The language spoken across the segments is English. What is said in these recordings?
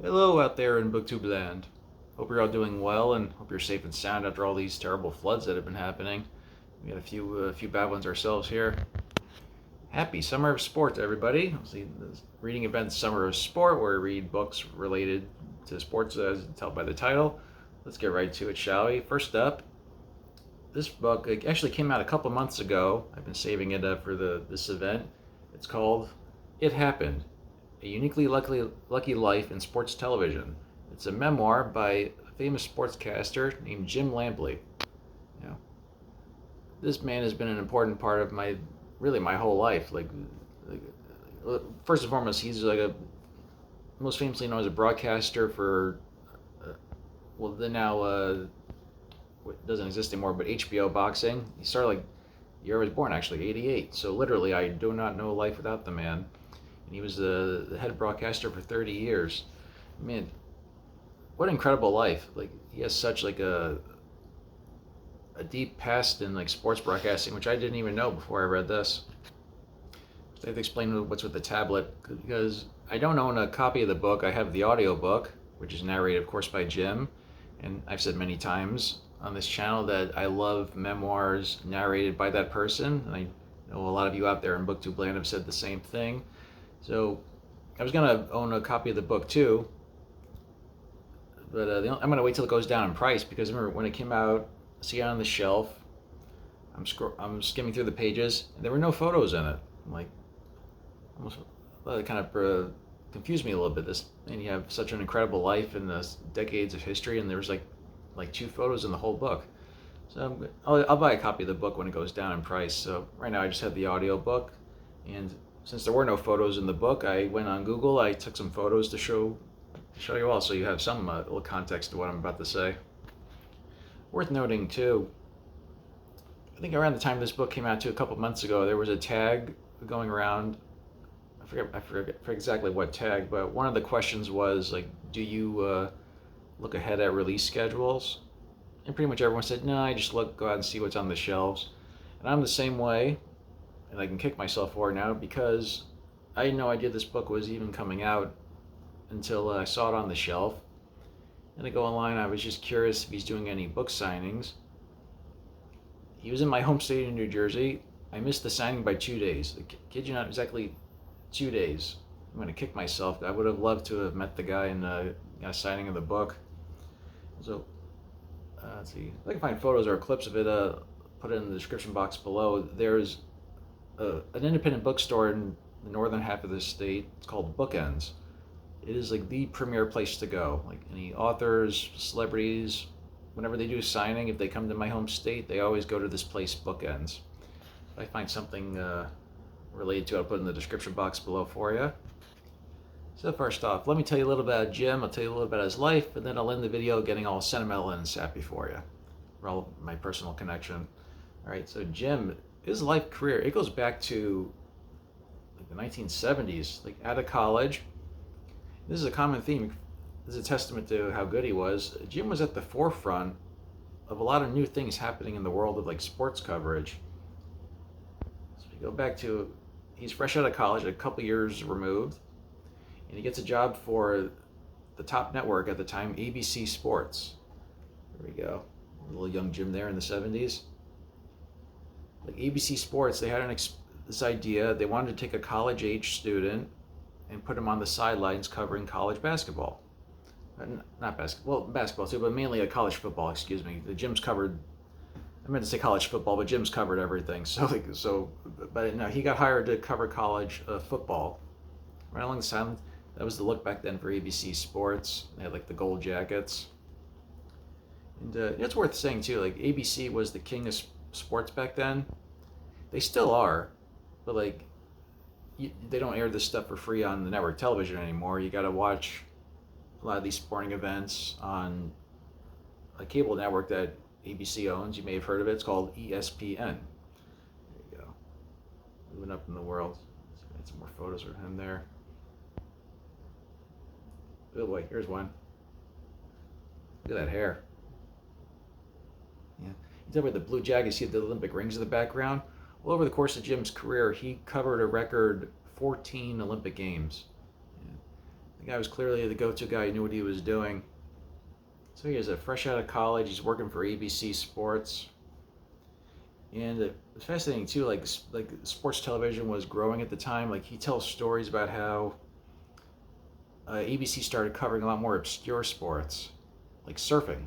Hello out there in BookTube land. Hope you're all doing well and hope you're safe and sound after all these terrible floods that have been happening. We had a few bad ones ourselves here. Happy Summer of Sport, everybody. See, the reading event Summer of Sport, where we read books related to sports as told by the title. Let's get right to it, shall we? First up, this book actually came out a couple months ago. I've been saving it up for this event. It's called It Happened, a uniquely lucky life in sports television. It's a memoir by a famous sportscaster named Jim Lampley. You know, this man has been an important part of my whole life. First and foremost, he's like a most famously known as a broadcaster for the now doesn't exist anymore, but HBO boxing. He started like the year I was born, actually, '88. So literally, I do not know life without the man. And he was the head broadcaster for 30 years. Man, what an incredible life! Like he has such like a deep past in like sports broadcasting, which I didn't even know before I read this. So I have to explain what's with the tablet because I don't own a copy of the book. I have the audio book, which is narrated, of course, by Jim. And I've said many times on this channel that I love memoirs narrated by that person. And I know a lot of you out there in BookTube land have said the same thing. So I was gonna own a copy of the book too, but I'm gonna wait till it goes down in price because I remember when it came out, I see it on the shelf. I'm skimming through the pages, and there were no photos in it. I'm like, almost that kind of confused me a little bit. And you have such an incredible life in the decades of history, and there was like two photos in the whole book. So I'll buy a copy of the book when it goes down in price. So right now I just have the audio book, and since there were no photos in the book, I went on Google. I took some photos to show you all, so you have some little context to what I'm about to say. Worth noting too, I think around the time this book came out too, a couple months ago, there was a tag going around. I forget exactly what tag, but one of the questions was like, do you look ahead at release schedules? And pretty much everyone said, no, I just go out and see what's on the shelves. And I'm the same way, and I can kick myself for it now because I had no idea this book was even coming out until I saw it on the shelf. And I go online, I was just curious if he's doing any book signings. He was in my home state in New Jersey. I missed the signing by 2 days. I kid you not, exactly 2 days. I'm going to kick myself. I would have loved to have met the guy and got a signing of the book. So, let's see. If I can find photos or clips of it, put it in the description box below. There's an independent bookstore in the northern half of the state. It's called Bookends. It is like the premier place to go. Like any authors, celebrities, whenever they do a signing, if they come to my home state, they always go to this place, Bookends. If I find something related to it, I'll put it in the description box below for you. So first off, let me tell you a little about Jim. I'll tell you a little about his life, and then I'll end the video getting all sentimental and sappy for you. For all my personal connection. All right, so Jim, his life career, it goes back to like the 1970s, like out of college. This is a common theme. This is a testament to how good he was. Jim was at the forefront of a lot of new things happening in the world of like sports coverage. So if you go back to, he's fresh out of college, a couple years removed, and he gets a job for the top network at the time, ABC Sports. There we go. A little young Jim there in the 70s. Like ABC Sports, they had this idea. They wanted to take a college-age student and put him on the sidelines covering college basketball. Not basketball, well, basketball too, but mainly a college football, excuse me. The Jim's covered, I meant to say college football, but Jim's covered everything. But no, he got hired to cover college football. Right along the sidelines. That was the look back then for ABC Sports. They had like the gold jackets. And it's worth saying too, like ABC was the king of sports back then. They still are, but like, they don't air this stuff for free on the network television anymore. You got to watch a lot of these sporting events on a cable network that ABC owns. You may have heard of it. It's called ESPN. There you go. Moving up in the world. Let's get some more photos of him there. Oh boy, here's one. Look at that hair. Yeah. You tell me the blue jacket, see the Olympic rings in the background? Well, over the course of Jim's career, he covered a record 14 Olympic Games. Yeah. The guy was clearly the go-to guy. He knew what he was doing. So he is a fresh out of college. He's working for ABC Sports. And it's fascinating too, like sports television was growing at the time. Like he tells stories about how ABC started covering a lot more obscure sports, like surfing.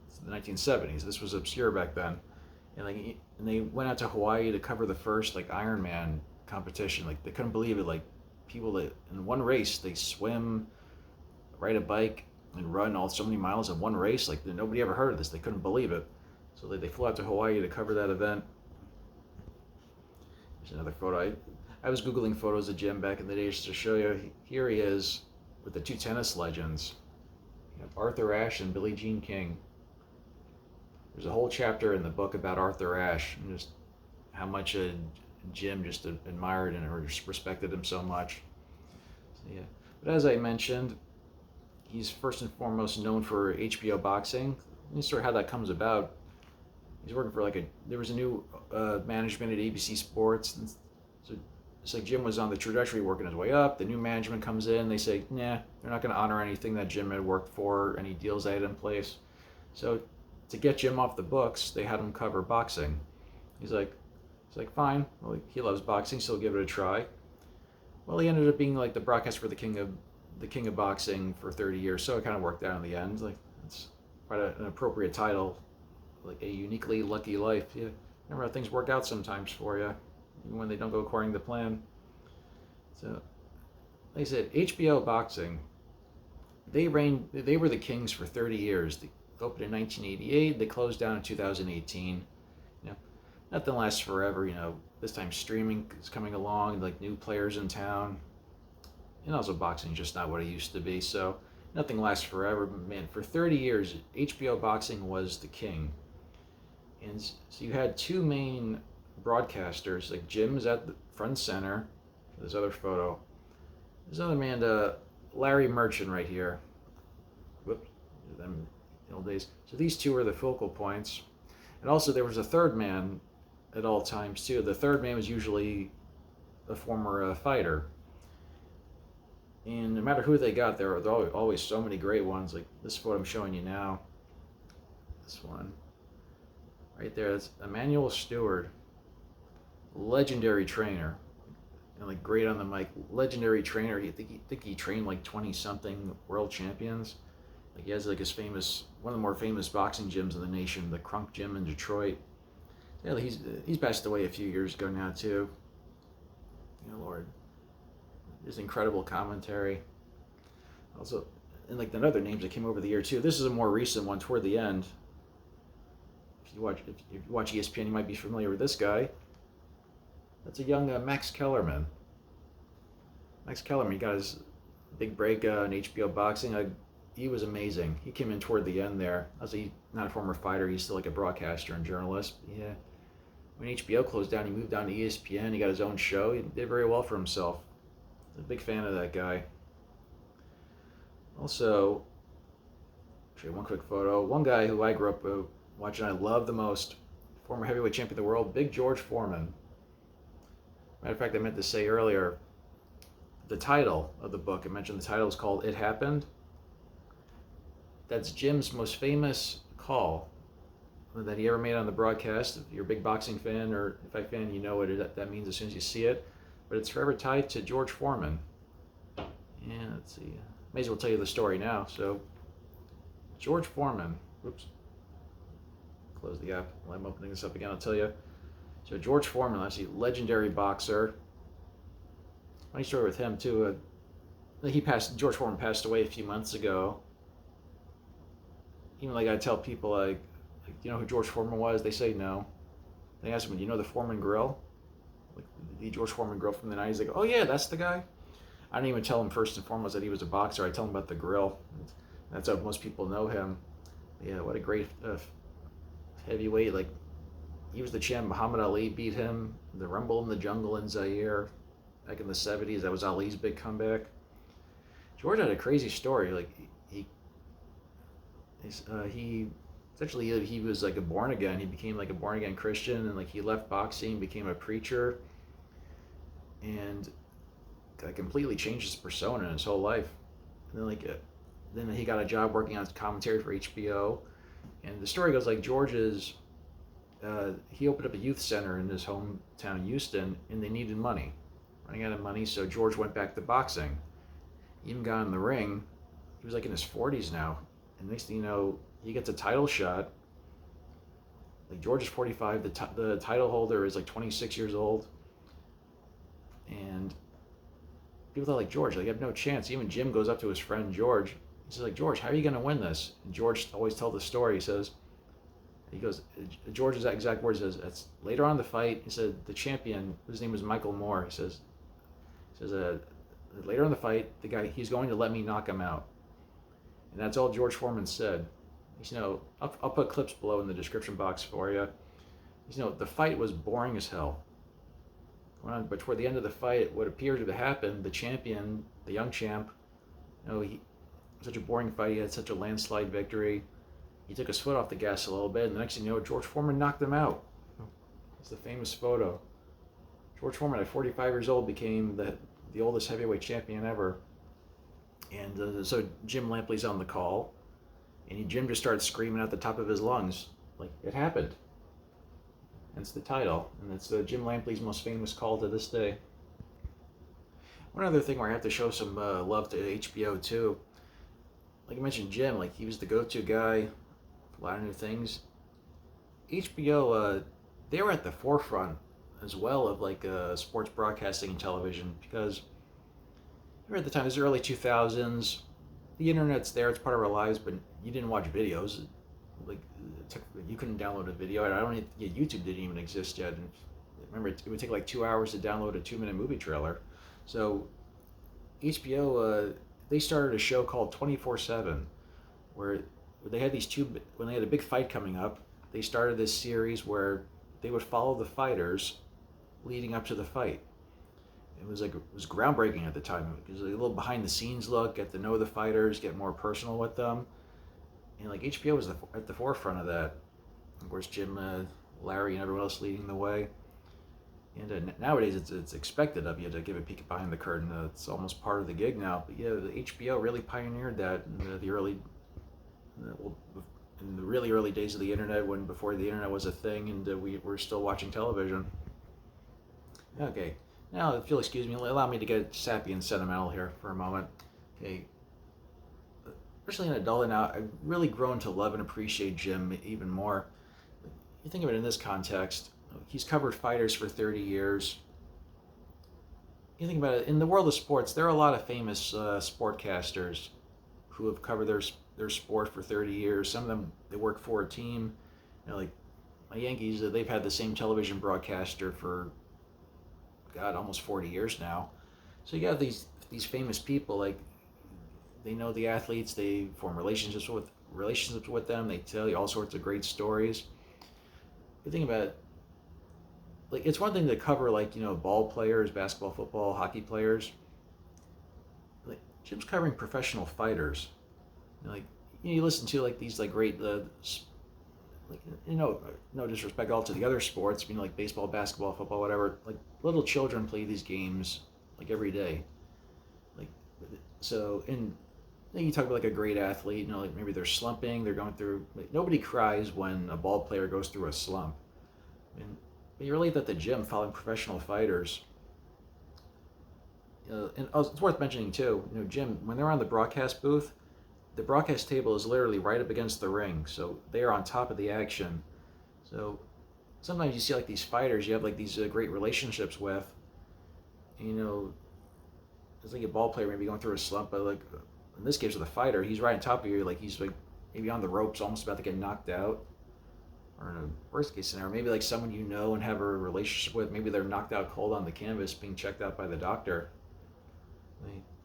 It's the 1970s. This was obscure back then, and they went out to Hawaii to cover the first like Ironman competition. Like they couldn't believe it. Like people that in one race they swim, ride a bike, and run all so many miles in one race. Like nobody ever heard of this. They couldn't believe it. So they flew out to Hawaii to cover that event. There's another photo. I was Googling photos of Jim back in the day just to show you. Here he is with the two tennis legends. You have Arthur Ashe and Billie Jean King. There's a whole chapter in the book about Arthur Ashe and just how much Jim just admired and respected him so much. So, yeah. But as I mentioned, he's first and foremost known for HBO boxing. Let me sort of how that comes about. He's working for there was a new management at ABC Sports. And so it's like Jim was on the trajectory working his way up. The new management comes in. They say, nah, they're not going to honor anything that Jim had worked for, any deals they had in place. So to get Jim off the books, they had him cover boxing. He's like, fine. Well, he loves boxing, so he'll give it a try. Well, he ended up being like the broadcaster for the king of boxing for 30 years. So it kind of worked out in the end. Like it's quite an appropriate title. Like a uniquely lucky life. Yeah, remember how things work out sometimes for you, even when they don't go according to plan. So, like I said, HBO boxing, they were the kings for 30 years. They opened in 1988. They closed down in 2018. You know, nothing lasts forever. You know, this time streaming is coming along, like new players in town, and also boxing is just not what it used to be. So nothing lasts forever. But man, for 30 years, HBO boxing was the king. And so you had two main broadcasters, like Jim's at the front center. This other photo. There's another man, Larry Merchant right here. Whoops, them in the old days. So these two are the focal points. And also there was a third man at all times too. The third man was usually a former fighter. And no matter who they got, there were always so many great ones. Like this photo I'm showing you now. This one. Right there, that's Emmanuel Stewart, legendary trainer, and like great on the mic. Legendary trainer. I think he trained like 20-something world champions. Like he has like his one of the more famous boxing gyms in the nation, the Crunk Gym in Detroit. Yeah, he's passed away a few years ago now too. You know, Lord, his incredible commentary. Also, and like the other names that came over the year too. This is a more recent one toward the end. If you watch ESPN, you might be familiar with this guy. That's a young Max Kellerman. Max Kellerman, he got his big break in HBO boxing. He was amazing. He came in toward the end there. He's not a former fighter. He's still like a broadcaster and journalist. Yeah. When HBO closed down, he moved down to ESPN. He got his own show. He did very well for himself. I'm a big fan of that guy. Also, I'll show you one quick photo. One guy who I grew up watching, I love the most, former heavyweight champion of the world, Big George Foreman. Matter of fact, I meant to say earlier, the title of the book, I mentioned the title is called It Happened. That's Jim's most famous call that he ever made on the broadcast. If you're a big boxing fan or a fight fan, you know what that means as soon as you see it. But it's forever tied to George Foreman. And let's see, may as well tell you the story now. So, George Foreman, whoops. Close the app while I'm opening this up again, I'll tell you. So George Foreman, that's a legendary boxer. Funny story with him too. George Foreman passed away a few months ago. Even like I tell people, like, you know who George Foreman was? They say no. They ask him, do you know the Foreman Grill? Like the George Foreman Grill from the 90s. They go, oh yeah, that's the guy. I didn't even tell him first and foremost that he was a boxer. I tell him about the grill. That's how most people know him. Yeah, what a great heavyweight. Like, he was the champ. Muhammad Ali beat him. The Rumble in the Jungle in Zaire back in the 70s. That was Ali's big comeback. George had a crazy story. Like, he essentially he was like a born again. He became like a born again Christian, and like he left boxing, became a preacher, and completely changed his persona in his whole life. And then he got a job working on commentary for HBO. And the story goes like he opened up a youth center in his hometown, Houston, and they needed money, running out of money. So George went back to boxing. He even got in the ring. He was like in his 40s now, and next thing you know, he gets a title shot. Like George is 45. The title holder is like 26 years old, and people thought like George, like you have no chance. Even Jim goes up to his friend George. He says like, George, how are you gonna win this? And George always tells the story. He goes, George's exact words says, "It's later on in the fight." He said the champion, his name was Michael Moore. He says, later on in the fight, the guy, he's going to let me knock him out. And that's all George Foreman said. He's, I'll put clips below in the description box for you. He's, the fight was boring as hell. But toward the end of the fight, what appeared to happen, the champion, the young champ, such a boring fight. He had such a landslide victory. He took his foot off the gas a little bit, and the next thing you know, George Foreman knocked him out. It's the famous photo. George Foreman, at 45 years old, became the oldest heavyweight champion ever. And so Jim Lampley's on the call, and Jim just started screaming at the top of his lungs, like, it happened. And it's the title, and it's Jim Lampley's most famous call to this day. One other thing where I have to show some love to HBO too. Like I mentioned, Jim, like he was the go-to guy for a lot of new things. HBO, they were at the forefront as well of like sports broadcasting and television, because at the time, this is the early 2000s. The internet's there; it's part of our lives, but you didn't watch videos. Like you couldn't download a video. YouTube didn't even exist yet. And remember, it would take like 2 hours to download a 2-minute movie trailer. So HBO, they started a show called 24/7, where they had when they had a big fight coming up, they started this series where they would follow the fighters leading up to the fight. It was groundbreaking at the time. It was a little behind the scenes look, get to know the fighters, get more personal with them. And like HBO was at the forefront of that. Of course, Jim, Larry, and everyone else leading the way. And nowadays, it's expected of you to give a peek behind the curtain. It's almost part of the gig now. But yeah, the HBO really pioneered that in the really early days of the internet, before the internet was a thing, and we were still watching television. Okay, now if you'll excuse me, allow me to get sappy and sentimental here for a moment. Okay, especially an adult now, I've really grown to love and appreciate Jim even more. You think of it in this context. He's covered fighters for 30 years. You think about it, in the world of sports, there are a lot of famous sportcasters who have covered their sport for 30 years. Some of them, they work for a team. Like my Yankees, they've had the same television broadcaster for, almost 40 years now. So you got these famous people, like they know the athletes, they form relationships with them, they tell you all sorts of great stories. You think about it, like it's one thing to cover ball players, basketball, football, hockey players. Like Jim's covering professional fighters. You listen to these great no disrespect all to the other sports, like baseball, basketball, football, whatever. Like little children play these games every day. And then you talk about a great athlete, maybe they're slumping, they're going through. Nobody cries when a ball player goes through a slump. But you relate that to Jim following professional fighters. And it's worth mentioning too. Jim, when they're on the broadcast booth, the broadcast table is literally right up against the ring, so they are on top of the action. So sometimes you see these fighters you have these great relationships with. It's like a ball player maybe going through a slump, but in this case with a fighter, he's right on top of you, he's maybe on the ropes, almost about to get knocked out. Or in a worst case scenario, maybe someone and have a relationship with, maybe they're knocked out cold on the canvas being checked out by the doctor.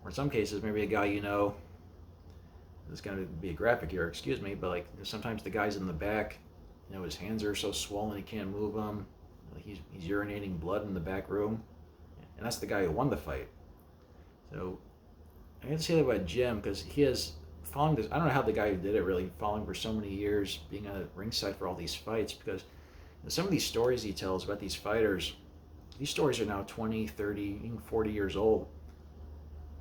Or in some cases, maybe a guy it's going to be a graphic here, excuse me, but sometimes the guy's in the back, his hands are so swollen he can't move them. He's urinating blood in the back room, and that's the guy who won the fight. So I have to say that about Jim, because he has following this. I don't know how the guy who did it really following for so many years, being at ringside for all these fights, because some of these stories he tells about these fighters, these stories are now 20, 30, even 40 years old.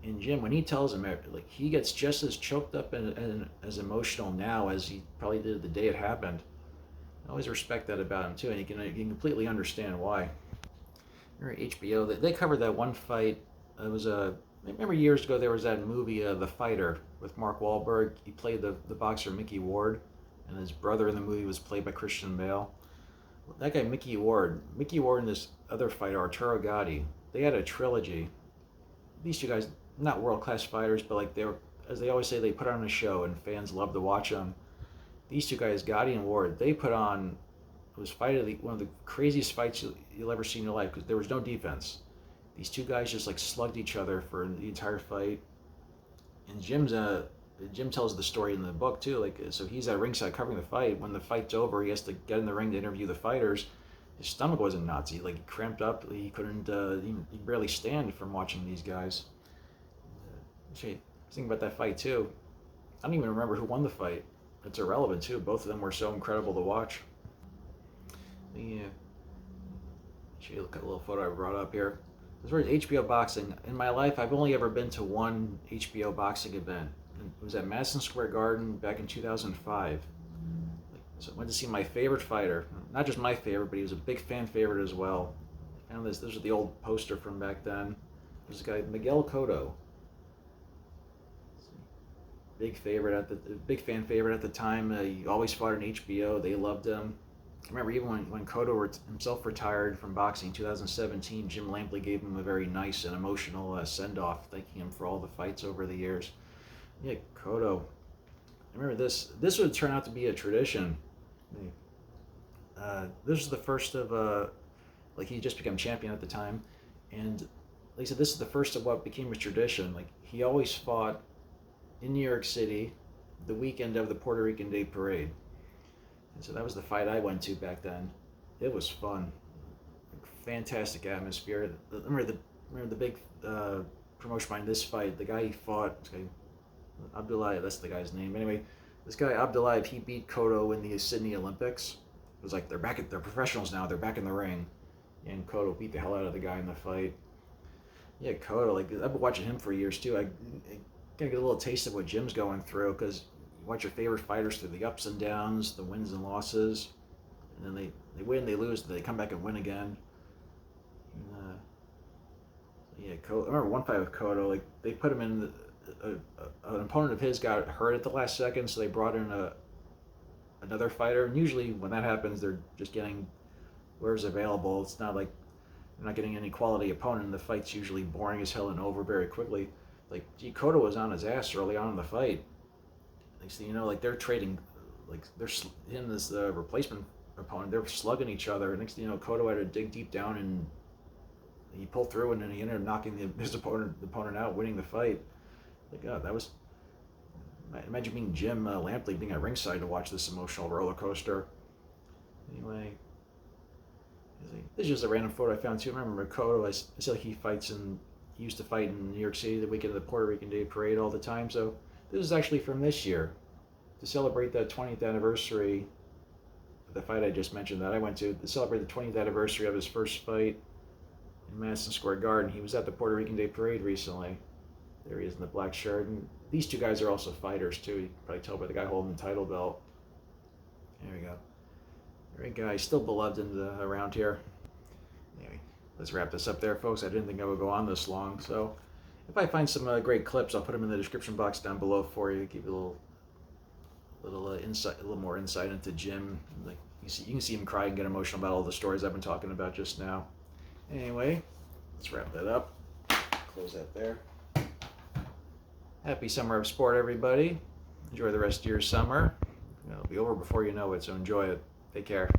And Jim, when he tells him, like, he gets just as choked up and as emotional now as he probably did the day it happened. I always respect that about him too, and you can completely understand why. Remember HBO? They covered that one fight. It was a. I remember years ago there was that movie, The Fighter, with Mark Wahlberg. He played the boxer Mickey Ward, and his brother in the movie was played by Christian Bale. That guy Mickey Ward and this other fighter Arturo Gatti, they had a trilogy. These two guys, not world class fighters, but like they were, as they always say, they put on a show and fans love to watch them. These two guys, Gotti and Ward, they put on, it was one of the craziest fights you'll ever see in your life, because there was no defense. These two guys just like slugged each other for the entire fight. And Jim tells the story in the book too. Like, so he's at ringside covering the fight. When the fight's over, he has to get in the ring to interview the fighters. His stomach wasn't Nazi. Like, he cramped up. He couldn't. He barely stand from watching these guys. Actually, thinking about that fight too. I don't even remember who won the fight. It's irrelevant too. Both of them were so incredible to watch. Yeah. Actually, look at a little photo I brought up here. As far as HBO boxing, in my life, I've only ever been to one HBO boxing event. It was at Madison Square Garden back in 2005. So I went to see my favorite fighter. Not just my favorite, but he was a big fan favorite as well. I found this was the old poster from back then. There's a guy, Miguel Cotto. Big fan favorite at the time. He always fought in HBO. They loved him. I remember even when Cotto himself retired from boxing in 2017, Jim Lampley gave him a very nice and emotional send-off, thanking him for all the fights over the years. Yeah, Cotto. I remember this. This would turn out to be a tradition. This was the first of, like, he just became champion at the time, and like I said, this is the first of what became a tradition. Like, he always fought in New York City the weekend of the Puerto Rican Day Parade. And so that was the fight I went to back then. It was fun. Fantastic atmosphere. Remember the big promotion behind this fight, the guy he fought, Abdullah, that's the guy's name. Anyway, this guy Abdullah, he beat Cotto in the Sydney Olympics. It was like they're professionals now, they're back in the ring. And Cotto beat the hell out of the guy in the fight. Yeah, Cotto, like, I've been watching him for years too. I gotta get a little taste of what Jim's going through, because you watch your favorite fighters through the ups and downs, the wins and losses, and then they win, they lose, they come back and win again. And, yeah, I remember one fight with Cotto, like, they put him in, an opponent of his got hurt at the last second, so they brought in another fighter, and usually when that happens, they're just getting whoever's available. It's not like they're not getting any quality opponent, and the fight's usually boring as hell and over very quickly. Like, Cotto was on his ass early on in the fight. Next thing you know, like, they're trading, like, him as the replacement opponent, they're slugging each other. Next thing you know, Cotto had to dig deep down, and he pulled through, and then he ended up knocking his opponent out, winning the fight. Like, God, that was, imagine being Jim Lampley being at ringside to watch this emotional roller coaster. Anyway, this is just a random photo I found too. I remember Cotto, I said he used to fight in New York City the weekend of the Puerto Rican Day Parade all the time. So this is actually from this year, to celebrate the 20th anniversary of the fight I just mentioned that I went to celebrate the 20th anniversary of his first fight in Madison Square Garden. He was at the Puerto Rican Day Parade recently. There he is in the black shirt. And these two guys are also fighters too. You can probably tell by the guy holding the title belt. There we go. Great guy, still beloved around here. Anyway, let's wrap this up there, folks. I didn't think I would go on this long, so if I find some great clips, I'll put them in the description box down below for you. Give you a little insight, a little more insight into Jim. Like, you can see him cry and get emotional about all the stories I've been talking about just now. Anyway, let's wrap that up. Close that there. Happy summer of sport, everybody. Enjoy the rest of your summer. It'll be over before you know it, so enjoy it. Take care.